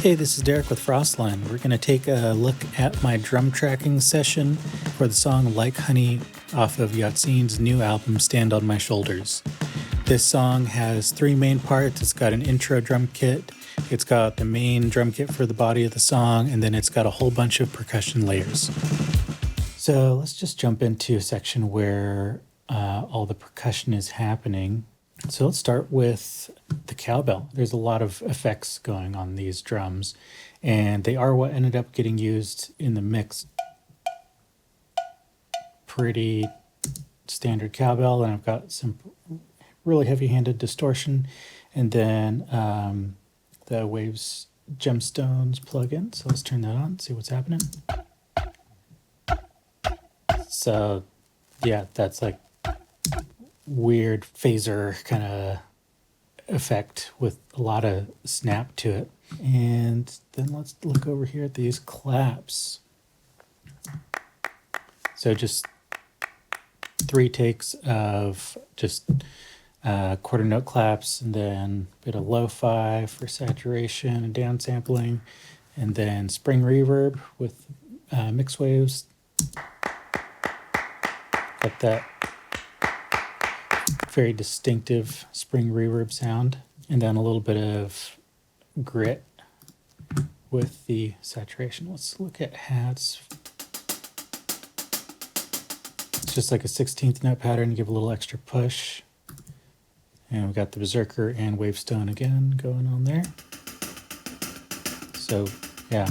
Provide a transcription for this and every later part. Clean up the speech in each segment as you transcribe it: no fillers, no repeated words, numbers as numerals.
Hey, this is Derek with Frostline. We're going to take a look at my drum tracking session for the song Like Honey off of Ya Tseen's new album, Stand on My Shoulders. This song has three main parts. It's got an intro drum kit, it's got the main drum kit for the body of the song, and then it's got a whole bunch of percussion layers. So let's just jump into a section where all the percussion is happening. So let's start with the cowbell. There's a lot of effects going on these drums, and they are what ended up getting used in the mix. Pretty standard cowbell, and I've got some really heavy-handed distortion, and then the Waves Gemstones plugin. So let's turn that on, see what's happening. So yeah, that's like weird phaser kind of effect with a lot of snap to it. And then let's look over here at these claps. So just 3 takes of just quarter note claps, and then a bit of lo-fi for saturation and downsampling, and then spring reverb with mix waves. Got that very distinctive spring reverb sound, and then a little bit of grit with the saturation. Let's look at hats. It's just like a 16th note pattern, give a little extra push. And we've got the Berserker and Wavestone again going on there. So yeah,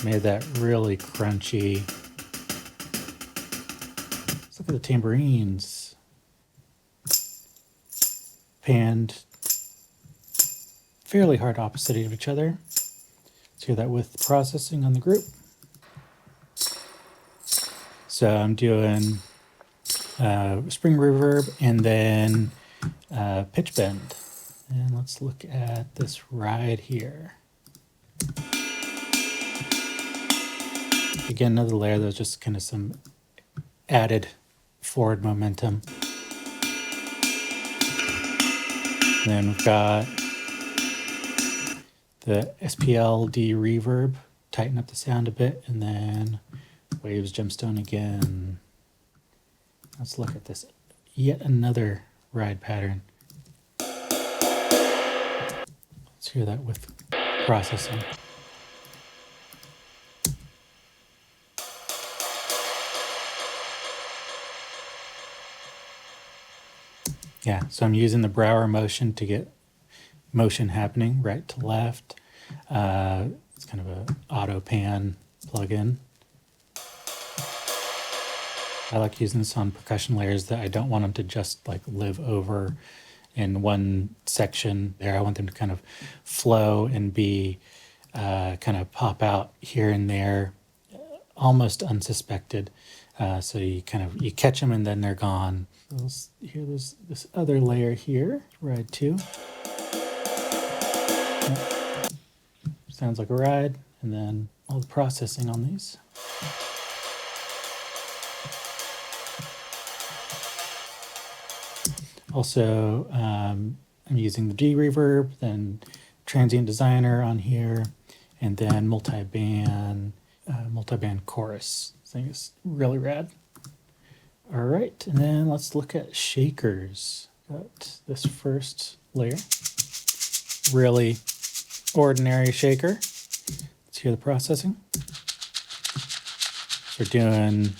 made that really crunchy. Let's look at the tambourines. Panned fairly hard opposite of each other. Let's hear that with processing on the group. So I'm doing spring reverb and then pitch bend. And let's look at this ride here. Again, another layer that was just kind of some added forward momentum. And then we've got the SPLD reverb, tighten up the sound a bit, and then Waves Gemstone again. Let's look at this. Yet another ride pattern. Let's hear that with processing. Yeah, so I'm using the Brower motion to get motion happening right to left. It's kind of an auto pan plugin. I like using this on percussion layers that I don't want them to just like live over in one section there. I want them to kind of flow and be kind of pop out here and there, almost unsuspected. So you catch them and then they're gone. So here, there's this other layer here, ride 2. Sounds like a ride, and then all the processing on these. Also, I'm using the G reverb, then transient designer on here, and then multi-band chorus. I think it's really rad. All right, and then let's look at shakers. Got this first layer, really ordinary shaker. Let's hear the processing. So we're doing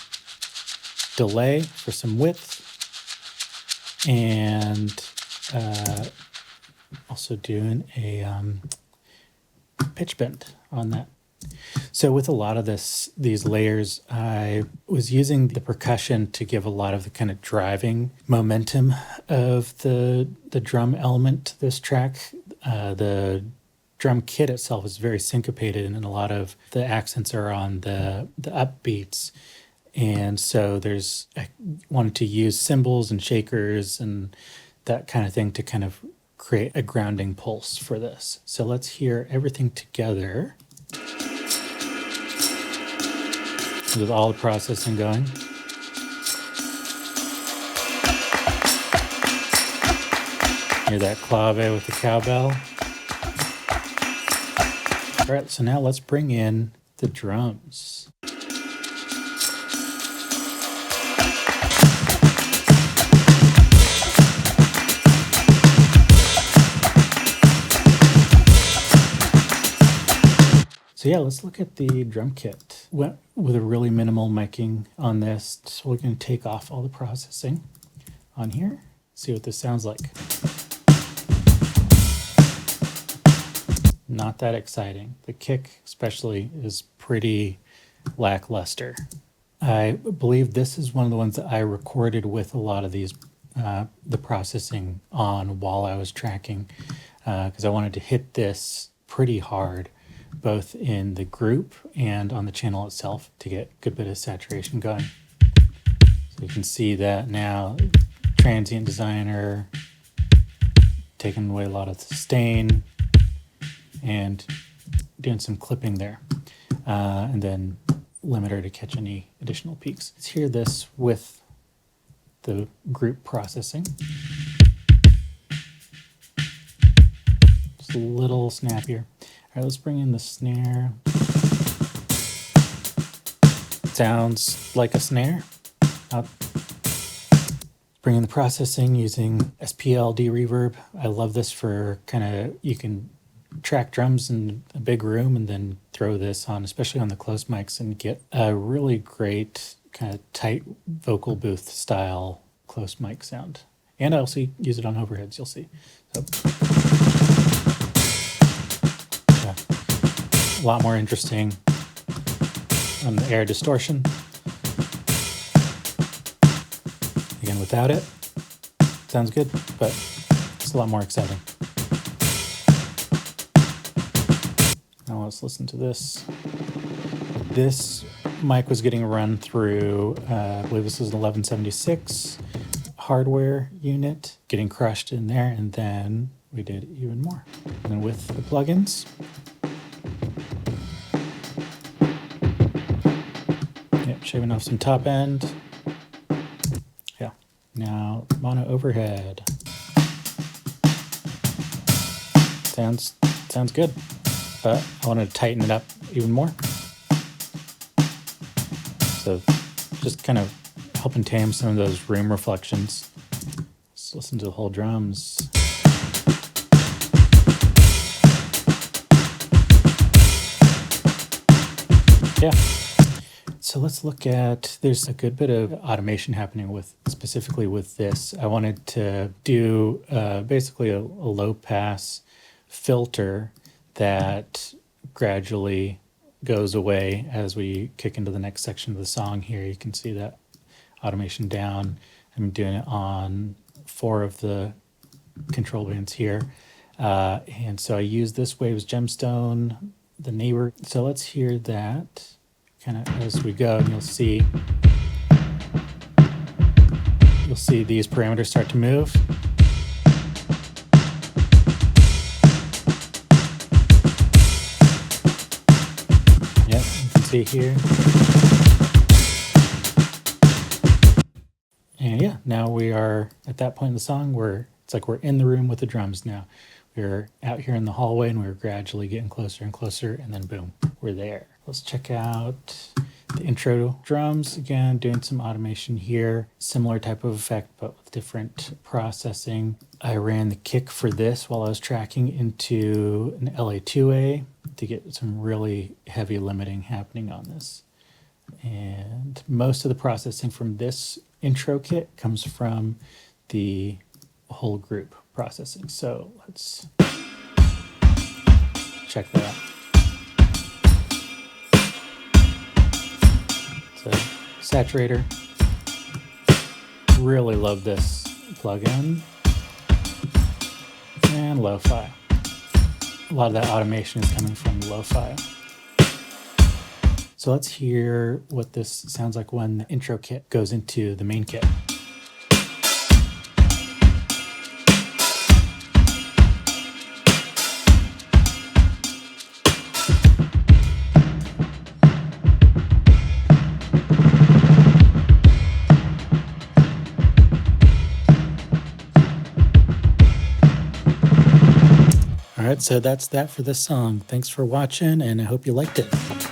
delay for some width, and also doing a pitch bend on that. So with a lot of these layers, I was using the percussion to give a lot of the kind of driving momentum of the drum element to this track. The drum kit itself is very syncopated, and a lot of the accents are on the upbeats. And so I wanted to use cymbals and shakers and that kind of thing to kind of create a grounding pulse for this. So let's hear everything together with all the processing going. Hear that clave with the cowbell. All right, so now let's bring in the drums. So yeah, let's look at the drum kit. Went with a really minimal miking on this. So we're going to take off all the processing on here, see what this sounds like. Not that exciting. The kick especially is pretty lackluster. I believe this is one of the ones that I recorded with a lot of these, the processing on while I was tracking, because I wanted to hit this pretty hard, both in the group and on the channel itself to get a good bit of saturation going. So you can see that now, transient designer, taking away a lot of the sustain and doing some clipping there. And then limiter to catch any additional peaks. Let's hear this with the group processing. Just a little snappier. All right, let's bring in the snare. Sounds like a snare. I'll bring in the processing using SPLD reverb. I love this for kind of, you can track drums in a big room and then throw this on, especially on the close mics, and get a really great kind of tight vocal booth style close mic sound. And I also use it on overheads, you'll see. So, yeah, a lot more interesting on the air distortion. Again, without it, sounds good, but it's a lot more exciting. Now let's listen to this. This mic was getting run through, I believe this is an 1176 hardware unit, getting crushed in there, and then we did even more. And then with the plugins, yep, shaving off some top end. Yeah, now mono overhead. Sounds good, but I want to tighten it up even more. So just kind of helping tame some of those room reflections. Let's listen to the whole drums. Yeah. So let's look at, there's a good bit of automation happening with, specifically with this. I wanted to do basically a low pass filter that gradually goes away as we kick into the next section of the song here. You can see that automation down. I'm doing it on 4 of the control bands here. And so I use this Waves Gemstone, the neighbor. So let's hear that kind of as we go, and you'll see these parameters start to move. Yep, you can see here. And yeah, now we are at that point in the song where it's like we're in the room with the drums now. We're out here in the hallway and we're gradually getting closer and closer, and then boom, we're there. Let's check out the intro drums. Again, doing some automation here. Similar type of effect, but with different processing. I ran the kick for this while I was tracking into an LA2A to get some really heavy limiting happening on this. And most of the processing from this intro kit comes from the whole group processing. So let's check that out. So saturator, really love this plugin. And lo-fi. A lot of that automation is coming from lo-fi. So let's hear what this sounds like when the intro kit goes into the main kit. All right, so that's that for this song. Thanks for watching, and I hope you liked it.